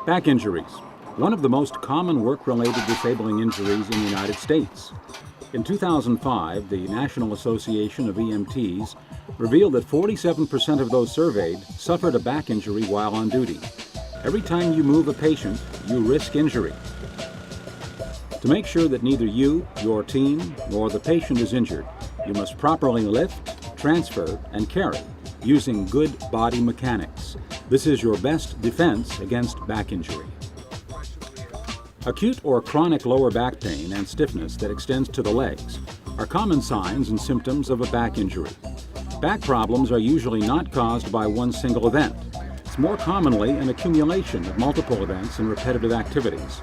Back injuries, one of the most common work-related disabling injuries in the United States. In 2005, the National Association of EMTs revealed that 47% of those surveyed suffered a back injury while on duty. Every time you move a patient, you risk injury. To make sure that neither you, your team, nor the patient is injured, you must properly lift, transfer, and carry using good body mechanics. This is your best defense against back injury. Acute or chronic lower back pain and stiffness that extends to the legs are common signs and symptoms of a back injury. Back problems are usually not caused by one single event. It's more commonly an accumulation of multiple events and repetitive activities.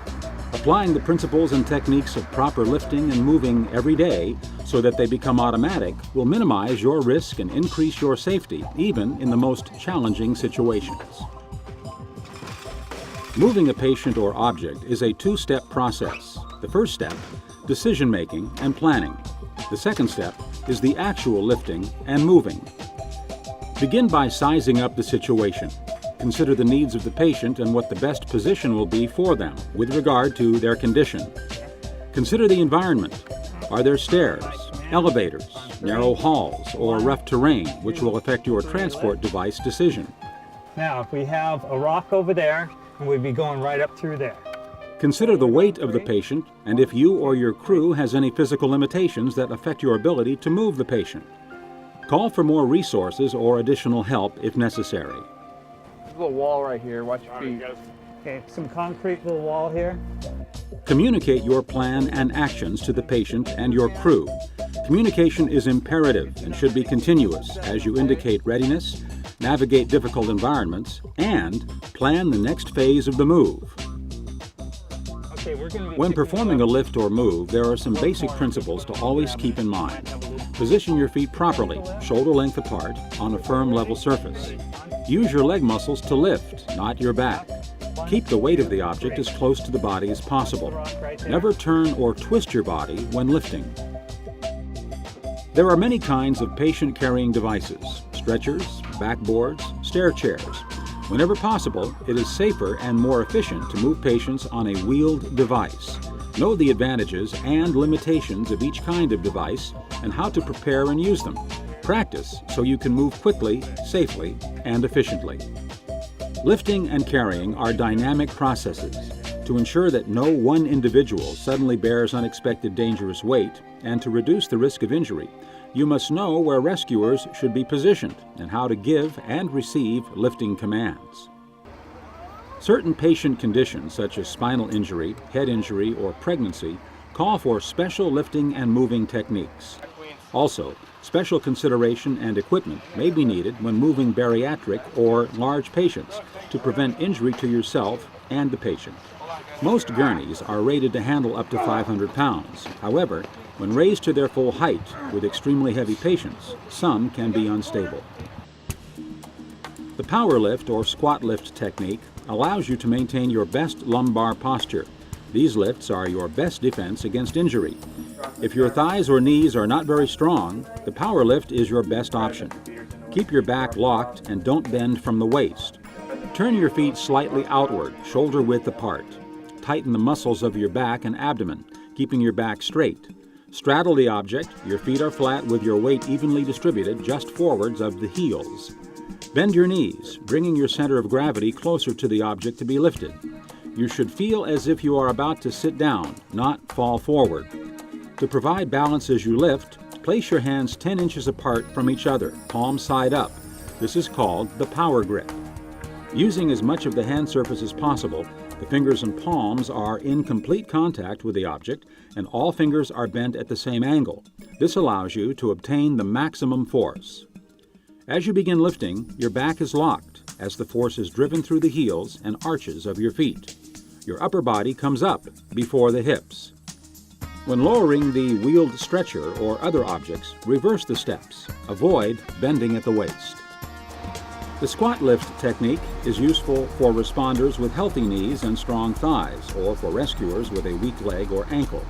Applying the principles and techniques of proper lifting and moving every day so that they become automatic will minimize your risk and increase your safety, even in the most challenging situations. Moving a patient or object is a two-step process. The first step, decision-making and planning. The second step is the actual lifting and moving. Begin by sizing up the situation. Consider the needs of the patient and what the best position will be for them with regard to their condition. Consider the environment. Are there stairs, elevators, narrow halls, or rough terrain, which will affect your transport device decision? Now, if we have a rock over there, and we'd be going right up through there. Consider the weight of the patient and if you or your crew has any physical limitations that affect your ability to move the patient. Call for more resources or additional help if necessary. There's a little wall right here. Watch your feet. Okay, some concrete little wall here. Communicate your plan and actions to the patient and your crew. Communication is imperative and should be continuous as you indicate readiness, navigate difficult environments, and plan the next phase of the move. When performing a lift or move, there are some basic principles to always keep in mind. Position your feet properly, shoulder length apart, on a firm level surface. Use your leg muscles to lift, not your back. Keep the weight of the object as close to the body as possible. Never turn or twist your body when lifting. There are many kinds of patient-carrying devices: stretchers, backboards, stair chairs. Whenever possible, it is safer and more efficient to move patients on a wheeled device. Know the advantages and limitations of each kind of device and how to prepare and use them. Practice so you can move quickly, safely, and efficiently. Lifting and carrying are dynamic processes. To ensure that no one individual suddenly bears unexpected dangerous weight and to reduce the risk of injury, you must know where rescuers should be positioned and how to give and receive lifting commands. Certain patient conditions such as spinal injury, head injury, or pregnancy call for special lifting and moving techniques. Also, special consideration and equipment may be needed when moving bariatric or large patients to prevent injury to yourself and the patient. Most gurneys are rated to handle up to 500 pounds. However, when raised to their full height with extremely heavy patients, some can be unstable. The power lift or squat lift technique allows you to maintain your best lumbar posture. These lifts are your best defense against injury. If your thighs or knees are not very strong, the power lift is your best option. Keep your back locked and don't bend from the waist. Turn your feet slightly outward, shoulder width apart. Tighten the muscles of your back and abdomen, keeping your back straight. Straddle the object. Your feet are flat with your weight evenly distributed just forwards of the heels. Bend your knees, bringing your center of gravity closer to the object to be lifted. You should feel as if you are about to sit down, not fall forward. To provide balance as you lift, place your hands 10 inches apart from each other, palm side up. This is called the power grip. Using as much of the hand surface as possible, the fingers and palms are in complete contact with the object, and all fingers are bent at the same angle. This allows you to obtain the maximum force. As you begin lifting, your back is locked as the force is driven through the heels and arches of your feet. Your upper body comes up before the hips. When lowering the wheeled stretcher or other objects, reverse the steps. Avoid bending at the waist. The squat lift technique is useful for responders with healthy knees and strong thighs, or for rescuers with a weak leg or ankle.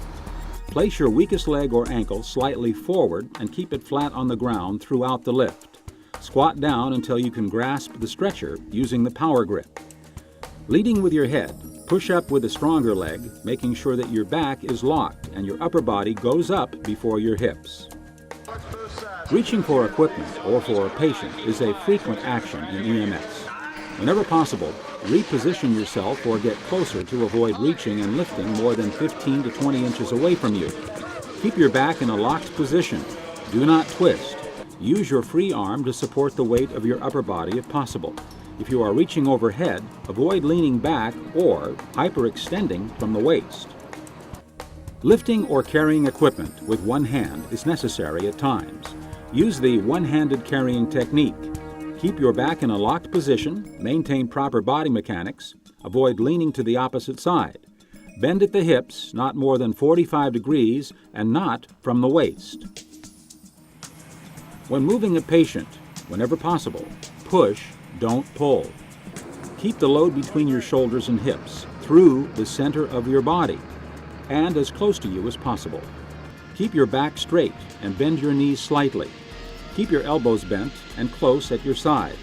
Place your weakest leg or ankle slightly forward and keep it flat on the ground throughout the lift. Squat down until you can grasp the stretcher using the power grip. Leading with your head, push up with the stronger leg, making sure that your back is locked and your upper body goes up before your hips. Reaching for equipment or for a patient is a frequent action in EMS. Whenever possible, reposition yourself or get closer to avoid reaching and lifting more than 15 to 20 inches away from you. Keep your back in a locked position. Do not twist. Use your free arm to support the weight of your upper body if possible. If you are reaching overhead, avoid leaning back or hyperextending from the waist. Lifting or carrying equipment with one hand is necessary at times. Use the one-handed carrying technique. Keep your back in a locked position, maintain proper body mechanics, avoid leaning to the opposite side. Bend at the hips, not more than 45 degrees, and not from the waist. When moving a patient, whenever possible, push, don't pull. Keep the load between your shoulders and hips, through the center of your body, and as close to you as possible. Keep your back straight and bend your knees slightly. Keep your elbows bent and close at your sides.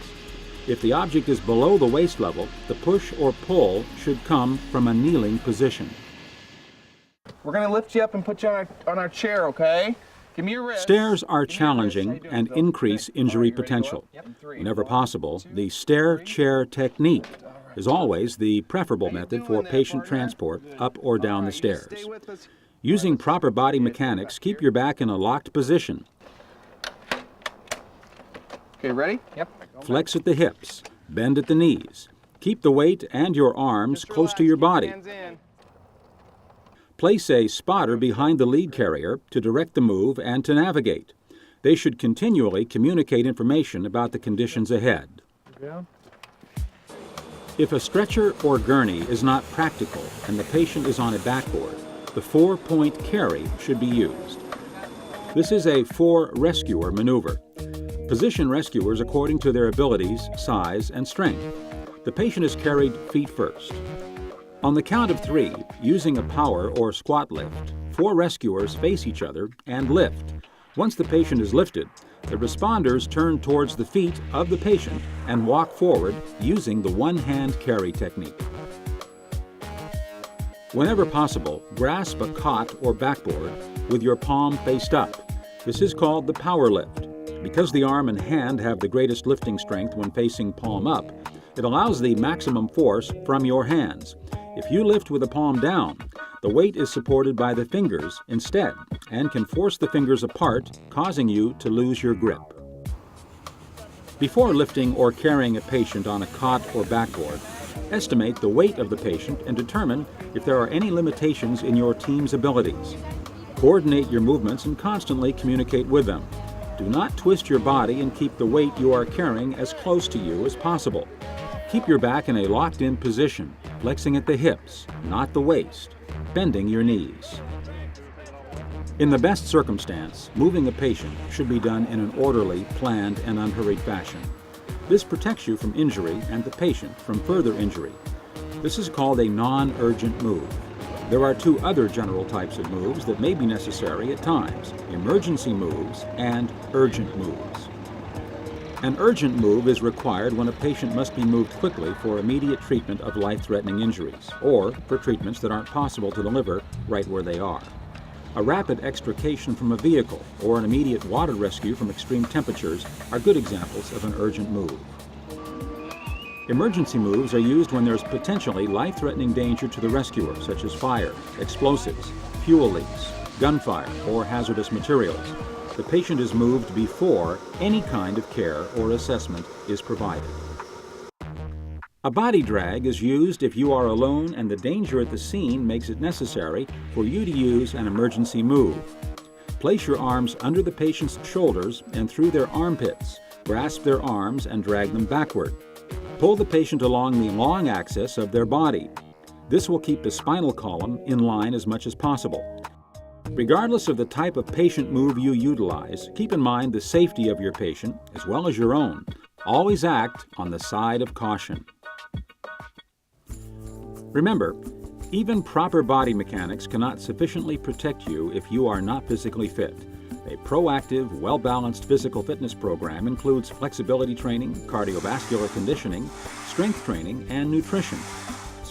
If the object is below the waist level, the push or pull should come from a kneeling position. We're going to lift you up and put you on our chair, okay? Give me your wrist. Stairs are challenging and increase injury potential. Whenever possible, the stair-chair technique is always the preferable method for patient transport up or down the stairs. Using proper body mechanics, keep your back in a locked position. Okay, ready? Yep. Flex at the hips, bend at the knees. Keep the weight and your arms close to your body. Place a spotter behind the lead carrier to direct the move and to navigate. They should continually communicate information about the conditions ahead. If a stretcher or gurney is not practical and the patient is on a backboard, the 4-point carry should be used. This is a 4-rescuer maneuver. Position rescuers according to their abilities, size, and strength. The patient is carried feet first. On the count of 3, using a power or squat lift, 4 rescuers face each other and lift. Once the patient is lifted, the responders turn towards the feet of the patient and walk forward using the one-hand carry technique. Whenever possible, grasp a cot or backboard with your palm faced up. This is called the power lift. Because the arm and hand have the greatest lifting strength when facing palm up, it allows the maximum force from your hands. If you lift with the palm down, the weight is supported by the fingers instead and can force the fingers apart, causing you to lose your grip. Before lifting or carrying a patient on a cot or backboard, estimate the weight of the patient and determine if there are any limitations in your team's abilities. Coordinate your movements and constantly communicate with them. Do not twist your body and keep the weight you are carrying as close to you as possible. Keep your back in a locked-in position, flexing at the hips, not the waist, bending your knees. In the best circumstance, moving a patient should be done in an orderly, planned, and unhurried fashion. This protects you from injury and the patient from further injury. This is called a non-urgent move. There are 2 other general types of moves that may be necessary at times: emergency moves and urgent moves. An urgent move is required when a patient must be moved quickly for immediate treatment of life-threatening injuries, or for treatments that aren't possible to deliver right where they are. A rapid extrication from a vehicle or an immediate water rescue from extreme temperatures are good examples of an urgent move. Emergency moves are used when there's potentially life-threatening danger to the rescuer, such as fire, explosives, fuel leaks, gunfire, or hazardous materials. The patient is moved before any kind of care or assessment is provided. A body drag is used if you are alone and the danger at the scene makes it necessary for you to use an emergency move. Place your arms under the patient's shoulders and through their armpits. Grasp their arms and drag them backward. Pull the patient along the long axis of their body. This will keep the spinal column in line as much as possible. Regardless of the type of patient move you utilize, keep in mind the safety of your patient as well as your own. Always act on the side of caution. Remember, even proper body mechanics cannot sufficiently protect you if you are not physically fit. A proactive, well-balanced physical fitness program includes flexibility training, cardiovascular conditioning, strength training, and nutrition.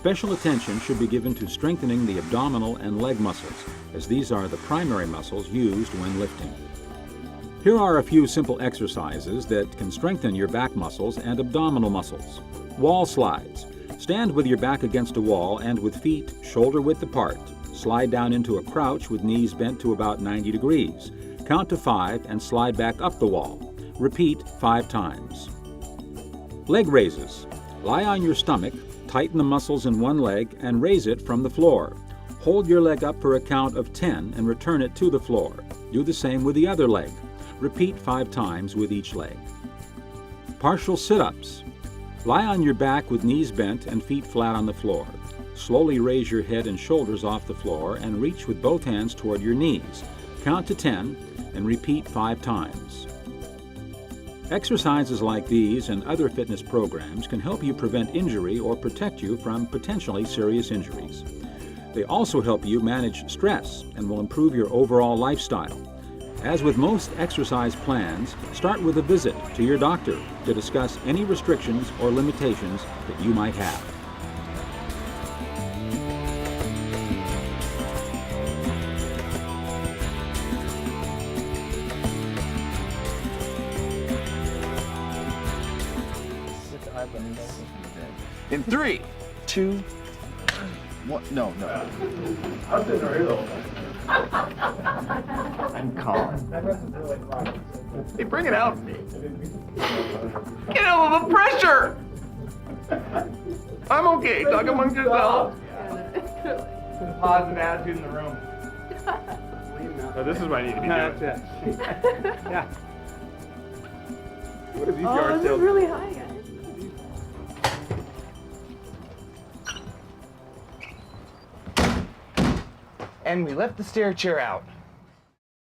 Special attention should be given to strengthening the abdominal and leg muscles, as these are the primary muscles used when lifting. Here are a few simple exercises that can strengthen your back muscles and abdominal muscles. Wall slides. Stand with your back against a wall and with feet shoulder width apart. Slide down into a crouch with knees bent to about 90 degrees. Count to 5 and slide back up the wall. Repeat 5 times. Leg raises. Lie on your stomach, tighten the muscles in one leg and raise it from the floor. Hold your leg up for a count of 10 and return it to the floor. Do the same with the other leg. Repeat 5 times with each leg. Partial sit-ups. Lie on your back with knees bent and feet flat on the floor. Slowly raise your head and shoulders off the floor and reach with both hands toward your knees. Count to 10 and repeat 5 times. Exercises like these and other fitness programs can help you prevent injury or protect you from potentially serious injuries. They also help you manage stress and will improve your overall lifestyle. As with most exercise plans, start with a visit to your doctor to discuss any restrictions or limitations that you might have. In 3, 2, 1. No. I'm calm. Hey, bring it out. Get out of the pressure! I'm okay. Talk amongst yourselves. Positive attitude in the room. Oh, this is what I need to be doing. That's it. Yeah. What are these Oh, yard this sales? is really high, guys. And we left the stair chair out.